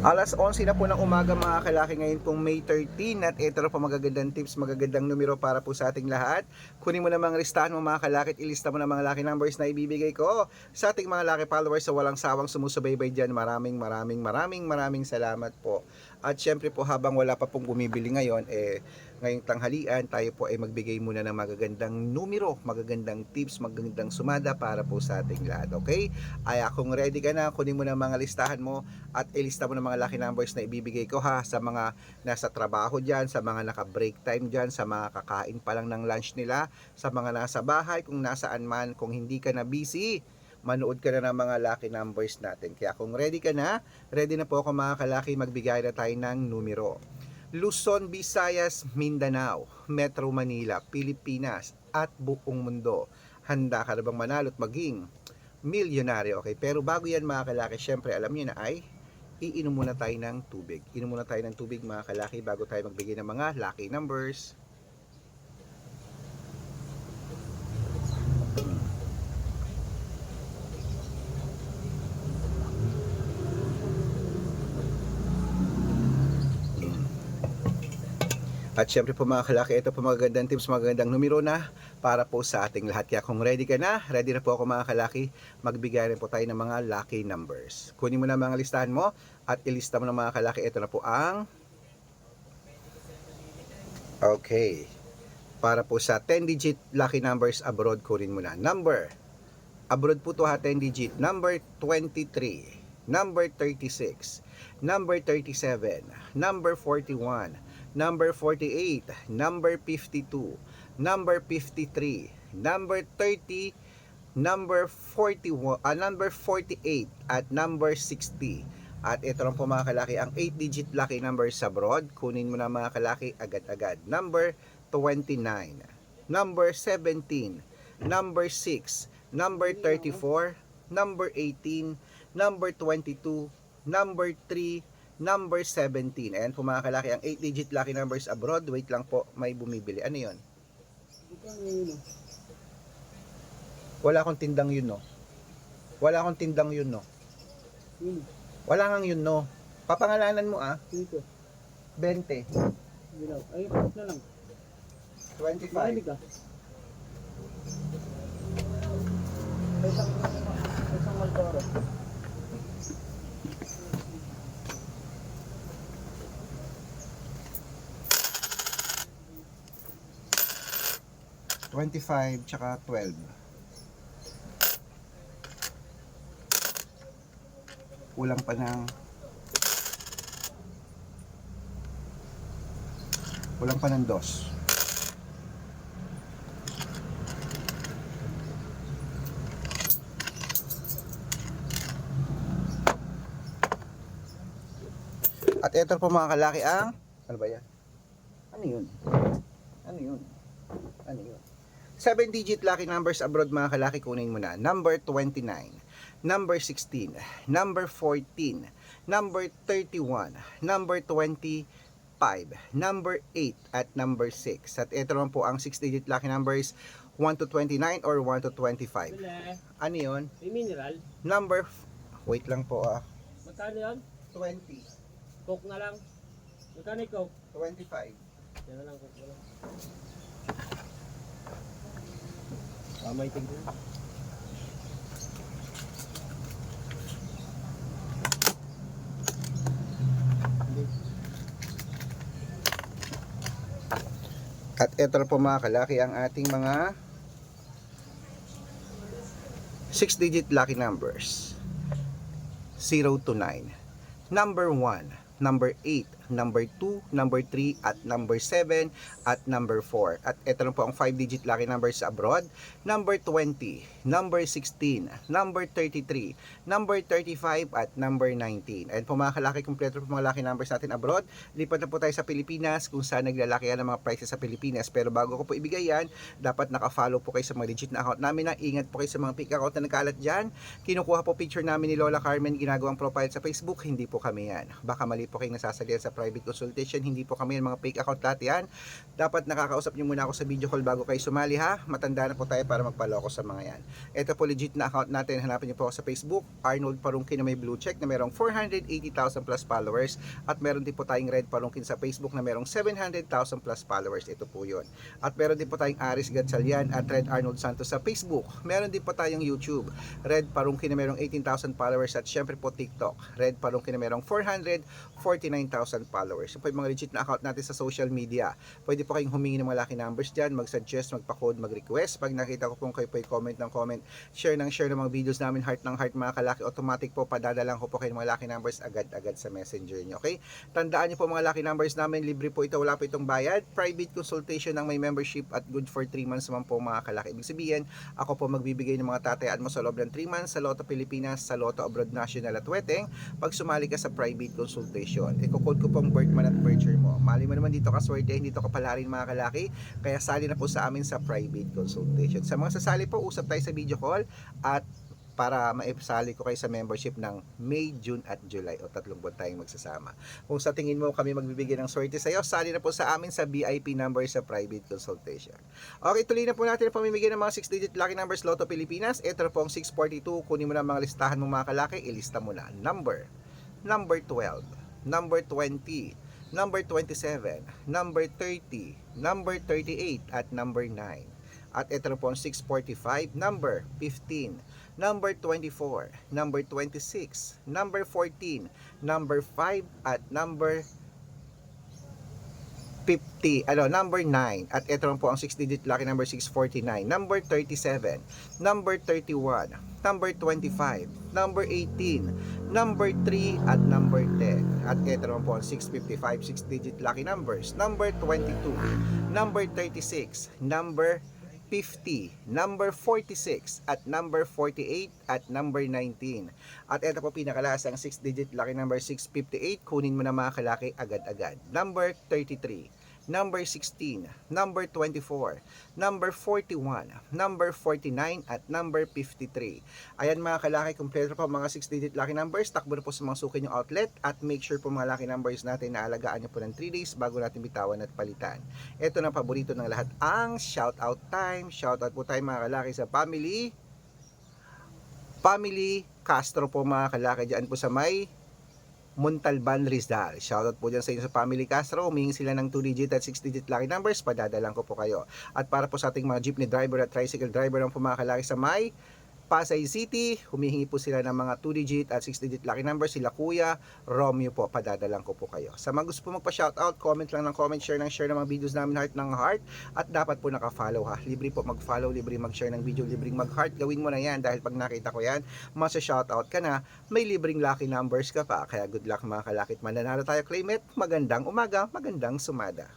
Alas 11 na po ng umaga mga kalaki, ngayon pong May 13, at ito na po magagandang tips, magagandang numero para po sa ating lahat. Kunin mo na mga listahan mo mga kalaki at ilista mo na mga lucky numbers na ibibigay ko sa ating mga lucky followers sa walang sawang sumusubaybay dyan. Maraming salamat po. At syempre po, habang wala pa pong bumibili ngayon, ngayong tanghalian tayo po ay magbigay muna ng magagandang numero, magagandang tips, magagandang sumada para po sa ating lahat. Okay? Ay kung ready ka na, kunin mo na mga listahan mo at ilista mo ng mga lucky numbers na ibibigay ko ha, sa mga nasa trabaho dyan, sa mga naka-break time dyan, sa mga kakain pa lang ng lunch nila, sa mga nasa bahay, kung nasaan man, kung hindi ka na busy, manood ka na ng mga lucky numbers natin. Kaya kung ready ka na, ready na po ako mga kalaki, magbigay na tayo ng numero. Luzon, Visayas, Mindanao, Metro Manila, Pilipinas, at buong mundo. Handa ka na bang manalo at maging milyonaryo? Okay, pero bago yan mga kalaki, syempre alam niyo na ay iinom muna tayo ng tubig. Inom muna tayo ng tubig mga kalaki bago tayo magbigay ng mga lucky numbers. At syempre po mga kalaki, ito po magagandang tips, magagandang numero na para po sa ating lahat. Kaya kung ready ka na, ready na po ako mga kalaki, magbigay rin po tayo ng mga lucky numbers. Kunin mo na mga listahan mo at ilista mo na mga kalaki. Ito na po ang okay. Para po sa 10-digit lucky numbers abroad, kunin mo na. Number abroad po to ha, 10-digit. Number 23, number 36, number 37, number 41, number 48, number 52, number 53, number 30, number 41, number 48, at number 60. At ito lang po mga kalaki, ang 8-digit lucky numbers abroad. Kunin mo na mga kalaki agad-agad. Number 29, number 17, number 6, number 34, number 18, number 22, number 3, number 17. Ayan po mga kalaki, ang 8-digit lucky numbers abroad. Wait lang po, may bumibili. Ano yun? Wala akong tindang yun, no? Wala akong tindang yun, no? Wala kang yun, no? Papangalanan mo, Dito. 20. Ay, na lang. 25. Mahilig ka. Isang Malboro. Tsaka 12. Kulang pa ng dos. At ito po mga kalaki ang ano ba yan? Ano yun? Ano yun? Ano yun? 7-digit lucky numbers abroad mga kalaki, kunin mo na. Number 29, number 16, number 14, number 31, number 25, number 8, at number 6. At ito naman po ang 6-digit lucky numbers, 1 to 29 or 1 to 25. Ano yun? May mineral. Number, wait lang po Magkano yun? 20, Coke na lang. Magkano yung Coke? 25. Yan na lang, Coke na lang. May tignan. At ito na po mga kalaki ang ating mga 6-digit lucky numbers. 0 to 9. Number 1, number 8, number 2, number 3, at number 7, at number 4. At ito na po ang 5-digit lucky numbers abroad. Number 20, number 16, number 33, number 35, at number 19. Ayan po mga kalaki, kompleto po mga lucky numbers natin abroad. Lipat na po tayo sa Pilipinas kung saan naglalaki yan ang mga prices sa Pilipinas. Pero bago ko po ibigay yan, dapat nakafollow po kayo sa mga legit na account namin. Ingat po kayo sa mga fake account na nagkalat dyan. Kinukuha po picture namin ni Lola Carmen, ginagawang profile sa Facebook. Hindi po kami yan. Baka mali po kayong nasasalihan sa private consultation. Hindi po kami yung mga fake account lahat yan. Dapat nakakausap nyo muna ako sa video call bago kayo sumali ha. Matanda na po tayo para magpaloko sa mga yan. Ito po legit na account natin. Hanapin nyo po ako sa Facebook, Arnold Parungkin na may blue check na merong 480,000 plus followers. At meron din po tayong Red Parungkin sa Facebook na merong 700,000 plus followers. Ito po yun. At meron din po tayong Aris Gatsalian at Red Arnold Santos sa Facebook. Meron din po tayong YouTube, Red Parungkin na merong 18,000 followers. At syempre po TikTok, Red Parungkin na merong 449,000 followers. Ito po yung mga legit na account natin sa social media. Pwede po kayong humingi ng mga lucky numbers dyan, mag-suggest, magpa-code, mag-request. Pag nakita ko pong kayo po comment ng comment, share ng mga videos namin, heart ng heart mga kalaki, automatic po padadalang ko po kayo ng mga lucky numbers agad-agad sa messenger nyo. Okay? Tandaan nyo po mga lucky numbers namin, libre po ito, wala po itong bayad. Private consultation ng may membership at good for 3 months naman po mga kalaki. Ibig sabihin, ako po magbibigay ng mga tatayaan mo sa loob ng 3 months sa Lotto Pilipinas, sa Lotto Abroad National at Weteng pag sumali ka sa private consultation. Iko-code ko pong birth month at birth year mo. Mali mo naman dito ka swerte, hindi to kapalarin mga kalaki, kaya sali na po sa amin sa private consultation. Sa mga sasali po, usap tayo sa video call at para maipasali ko kayo sa membership ng May, June at July o 3 buwan tayong magsasama. Kung sa tingin mo kami magbibigay ng swerte sa iyo, sali na po sa amin sa VIP number sa private consultation. Okay, tuloy na po natin ang pamimigay ng mga 6-digit lucky numbers Lotto Pilipinas. Ito na po ang 642. Kunin mo na ang mga listahan mo mga kalaki, ilista mo na. Number 12, number 20, number 27, number 30, number 38 at number 9. At ito na po ang 645, number 15, number 24, number 26, number 14, number 5 at number 50, number 9. At ito lang po ang 6-digit lucky number 649, number 37, number 31, number 25, number 18, number 3 at number 10. At ito lang po ang 655 6-digit lucky numbers, number 22, number 36, number 50, number 46 at number 48 at number 19. At ito po pinakalas ang 6-digit lucky number 658. Kunin mo na mga kalaki agad-agad. Number 33, number 16, number 24, number 41, number 49 at number 53. Ayan mga kalaki, kompleto po mga 6-digit lucky numbers. Takbo na po sa mga suki nyo outlet at make sure po mga lucky numbers natin na alagaan nyo po ng 3 days bago natin bitawan at palitan. Ito na paborito ng lahat, ang shoutout time. Shoutout po tayo mga kalaki sa family Castro po mga kalaki dyan po sa may Montalban, Rizal. Shoutout po dyan sa inyo sa Family Castro. Humingi sila ng 2-digit at 6-digit lucky numbers. Padadalang ko po kayo. At para po sa ating mga jeepney driver at tricycle driver ng pumakalaki sa may Pasay City, humihingi po sila ng mga 2-digit at 6-digit lucky numbers. Sila Kuya Romeo po, padadalang ko po kayo. Sa mga gusto po magpa-shoutout, comment lang ng comment, share ng mga videos namin, heart ng heart. At dapat po naka-follow ha. Libre po mag-follow, libre mag-share ng video, libre mag-heart. Gawin mo na yan dahil pag nakita ko yan, masa-shoutout ka na, may libreng lucky numbers ka pa. Kaya good luck mga kalakit, mananalo tayo, claim it. Magandang umaga, magandang sumada.